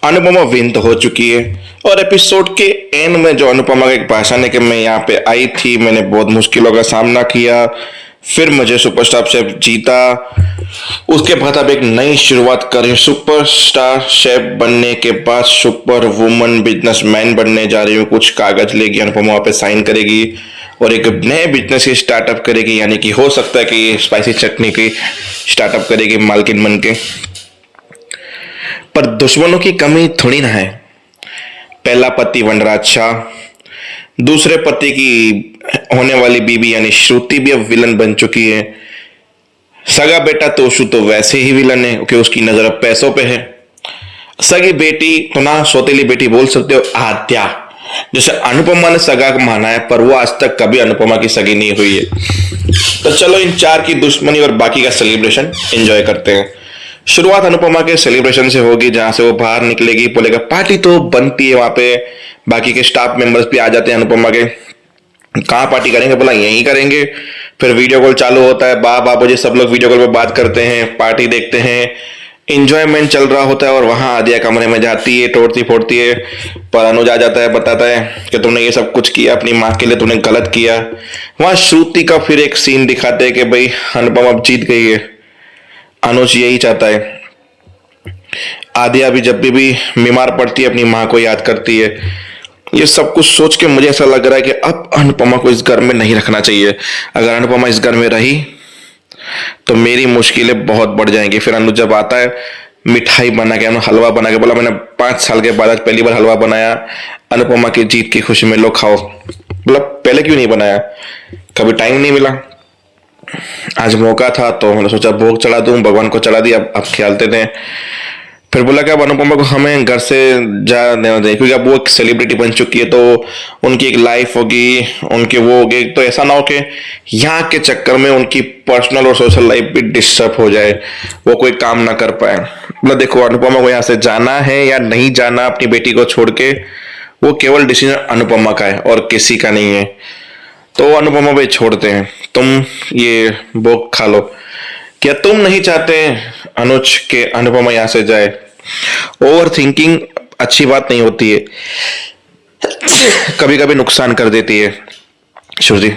Anupama win तो हो चुकी है। और एपिसोड के एंड में जो अनुपमा का एक भाषण है कि मैं यहाँ पे आई थी, मैंने बहुत मुश्किलों का सामना किया, फिर मुझे सुपरस्टार शेफ जीता, उसके बाद अब एक नई शुरुआत करें, सुपरस्टार शेफ बनने के बाद सुपर वुमन बिजनेसमैन बनने जा रही हूँ। कुछ कागज लेगी अनुपमा, वहाँ पे साइन करेगी और एक नए बिजनेस की स्टार्टअप करेगी, यानी कि हो सकता है कि ये स्पाइसी चटनी की स्टार्टअप करेगी मालकिन बन के। पर दुश्मनों की कमी थोड़ी ना है। पहला पति वनराज शाह, दूसरे पति की होने वाली बीबी यानी श्रुति भी अब विलन बन चुकी है। सगा बेटा तोशु तो वैसे ही विलन है क्योंकि उसकी नजर अब पैसों पे है। सगी बेटी तो ना सौतेली बेटी बोल सकते हो, आद्या, जैसे अनुपमा ने सगा माना है पर वो आज तक कभी अनुपमा की सगी नहीं हुई है। तो चलो इन चार की दुश्मनी और बाकी का सेलिब्रेशन एंजॉय करते हैं। शुरुआत अनुपमा के सेलिब्रेशन से होगी, जहां से वो बाहर निकलेगी, बोलेगा पार्टी तो बनती है, वहां पे बाकी के स्टाफ मेंबर्स भी आ जाते हैं अनुपमा के। कहाँ पार्टी करेंगे, बोला यहीं करेंगे। फिर वीडियो कॉल चालू होता है, बाबू जी सब लोग वीडियो कॉल पे बात करते हैं, पार्टी देखते हैं, इंजॉयमेंट चल रहा होता है। और वहां आदिया कमरे में जाती है, तोड़ती फोड़ती है, पर अनुज आ जाता है, बताता है कि तुमने ये सब कुछ किया अपनी माँ के लिए, तुमने गलत किया। वहां श्रुति का फिर एक सीन दिखाते हैं कि भाई अनुपमा अब जीत गई है, अनुज यही चाहता है। आदिया भी जब भी बीमार पड़ती है अपनी माँ को याद करती है। ये सब कुछ सोच के मुझे ऐसा लग रहा है कि अब अनुपमा को इस घर में नहीं रखना चाहिए। अगर अनुपमा इस घर में रही तो मेरी मुश्किलें बहुत बढ़ जाएंगी। फिर अनुज जब आता है, मिठाई बना के, हलवा बना के, बोला मैंने 5 साल के बाद आज पहली बार हलवा बनाया अनुपमा की जीत की खुशी में, लो खाओ। बोला पहले क्यों नहीं बनाया, कभी टाइम नहीं मिला, आज मौका था तो मैंने सोचा भोग चढ़ा दूं, भगवान को चढ़ा दिया, अब ख्याल देते हैं। फिर बोला कि अब अनुपमा को हमें घर से जा देना चाहिए क्योंकि अब वो एक सेलिब्रिटी बन चुकी है, तो उनकी एक लाइफ होगी, उनके वो होगी, तो ऐसा ना हो कि यहाँ के चक्कर में उनकी पर्सनल और सोशल लाइफ भी डिस्टर्ब हो जाए, वो कोई काम ना कर पाए। मतलब देखो अनुपमा को यहाँ से जाना है या नहीं जाना अपनी बेटी को छोड़ के, वो केवल डिसीजन अनुपमा का है और किसी का नहीं है। तो अनुपमा भाई छोड़ते हैं, तुम ये भोग खा लो। क्या तुम नहीं चाहते अनुज के अनुपमा यहां से जाए? ओवर थिंकिंग अच्छी बात नहीं होती है, कभी कभी नुकसान कर देती है श्रुति,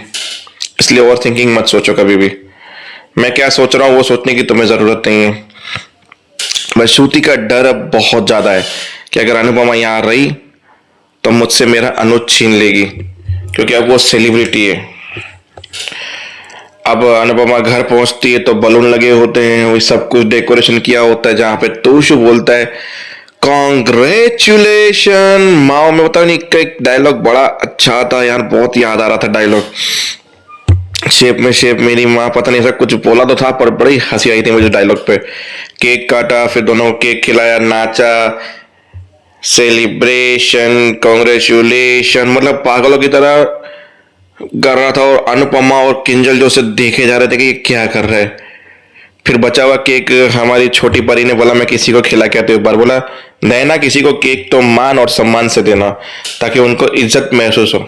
इसलिए ओवर थिंकिंग मत सोचो कभी भी। मैं क्या सोच रहा हूं वो सोचने की तुम्हें जरूरत नहीं है। बस श्रुति का डर अब बहुत ज्यादा है कि अगर अनुपमा यहां रही तो मुझसे मेरा अनुज छीन लेगी, क्योंकि अब वो सेलिब्रिटी है। अब अनुपमा घर पहुंचती है तो बलून लगे होते हैं, वही सब कुछ डेकोरेशन किया होता है, जहां पे तोशु बोलता है कॉन्ग्रेचुलेशन माओ में। पता नहीं एक डायलॉग बड़ा अच्छा था यार, बहुत याद आ रहा था डायलॉग। शेप में शेप मेरी माँ, पता नहीं ऐसा कुछ बोला तो था पर बड़ी हंसी आई थी मुझे डायलॉग पे। केक काटा, फिर दोनों को केक खिलाया, नाचा, सेलिब्रेशन, कॉन्ग्रेचुलेशन, मतलब पागलों की तरह कर रहा था। और अनुपमा और किंजल जो उसे देखे जा रहे थे कि ये क्या कर रहा है। फिर बचा हुआ केक हमारी छोटी परी ने बोला मैं किसी को खिला के आती हूँ, एक बार बोला देना किसी को केक तो मान और सम्मान से देना ताकि उनको इज्जत महसूस हो,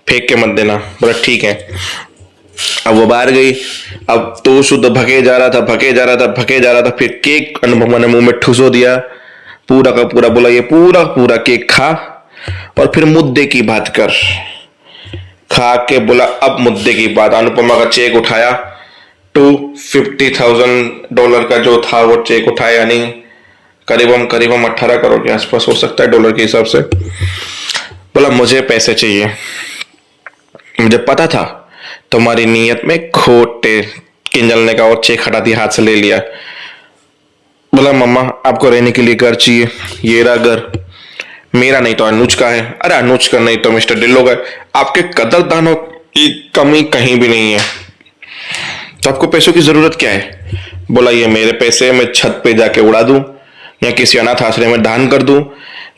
फेंक के मत देना। बोला ठीक है। अब वो बाहर गई, अब तो शुद्ध भगे जा रहा था, भगे जा रहा था, भगे जा रहा था, फिर केक अनुपमा ने मुंह में ठुसो दिया पूरा का पूरा, बोला ये पूरा पूरा केक खा और फिर मुद्दे की बात कर। खा के बोला अब मुद्दे की बात। अनुपमा का चेक उठाया, $250,000 का जो था वो चेक उठाया, यानी करीबन 18 करोड़ के आसपास हो सकता है डॉलर के हिसाब से। बोला मुझे पैसे चाहिए, मुझे पता था तुम्हारी नीयत में खोट है। किंजल ने कहा और चेक हटा दिया, हाथ से ले लिया। बोला मम्मा आपको रहने के लिए घर चाहिए, ये रहा घर, मेरा नहीं तो अनुज का है। अरे अनुज का नहीं तो मिस्टर डिल्लो का है। आपके कदरदानों की कमी कहीं भी नहीं है, तो आपको पैसों की जरूरत क्या है? बोला ये मेरे पैसे, मैं छत पे जाके उड़ा दूं या किसी अनाथ आश्रय में दान कर दूं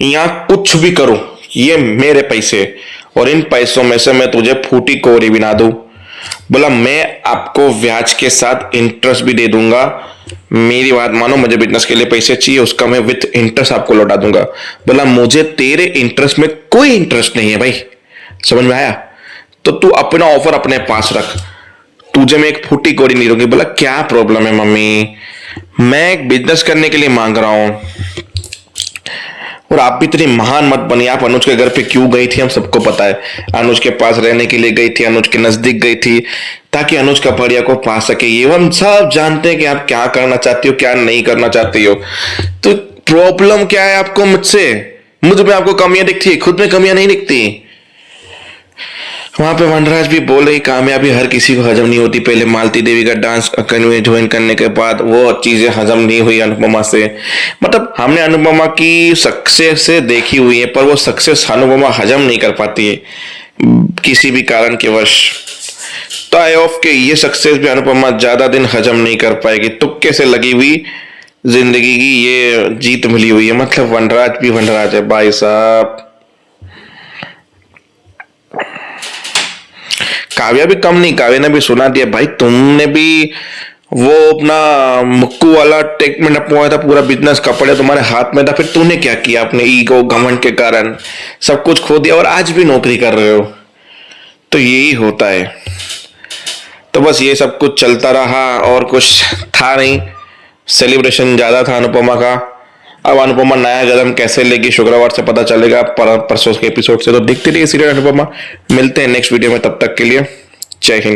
या कुछ भी करूं, ये मेरे पैसे और इन पैसों में से मैं तुझे फूटी कोरी भी ना दूं। बोला मैं आपको ब्याज के साथ इंटरेस्ट भी दे दूंगा, मेरी बात मानो, मुझे बिजनेस के लिए पैसे चाहिए, उसका मैं विथ इंटरेस्ट आपको लौटा दूंगा। बोला मुझे तेरे इंटरेस्ट में कोई इंटरेस्ट नहीं है भाई, समझ में आया? तो तू अपना ऑफर अपने पास रख, तुझे मैं एक फूटी कोरी नहीं दूंगी। बोला क्या प्रॉब्लम है मम्मी, मैं एक बिजनेस करने के लिए मांग रहा हूं। और आप भी इतनी महान मत बनिए। आप अनुज के घर पे क्यों गई थी हम सबको पता है। अनुज के पास रहने के लिए गई थी, अनुज के नजदीक गई थी ताकि अनुज कपड़िया को पा सके। ये हम सब जानते हैं कि आप क्या करना चाहती हो, क्या नहीं करना चाहती हो। तो प्रॉब्लम क्या है आपको मुझसे? मुझ में आपको कमियां दिखती है, खुद में कमियां नहीं दिखती। वहां पे वनराज भी बोल रही कामयाबी हर किसी को हजम नहीं होती। पहले मालती देवी का डांस ज्वाइन करने के बाद वो चीजें हजम नहीं हुई अनुपमा से। मतलब हमने अनुपमा की सक्सेस से देखी हुई है, पर वो सक्सेस अनुपमा हजम नहीं कर पाती है किसी भी कारण के वश। तो आई ऑफ के ये सक्सेस भी अनुपमा ज्यादा दिन हजम नहीं कर पाएगी। तुक्के से लगी हुई जिंदगी की ये जीत मिली हुई है। मतलब वनराज भी वनराज है भाई साहब। काव्या भी कम नहीं, काव्या ने भी सुना दिया भाई। तुमने भी वो अपना मुक्कू वाला टेकमेंट अपवाया था, पूरा बिजनेस कपड़े तुम्हारे हाथ में था, फिर तूने क्या किया? अपने ईगो घमंड के कारण सब कुछ खो दिया और आज भी नौकरी कर रहे हो। तो यही होता है। तो बस ये सब कुछ चलता रहा और कुछ था नहीं। सेलिब्रेशन ज्यादा था अनुपमा का। अब अनुपमा नया कदम कैसे लेगी शुक्रवार से पता चलेगा, परसों के एपिसोड से। तो देखते रहिए सीरियल अनुपमा। मिलते हैं नेक्स्ट वीडियो में, तब तक के लिए जय हिंद।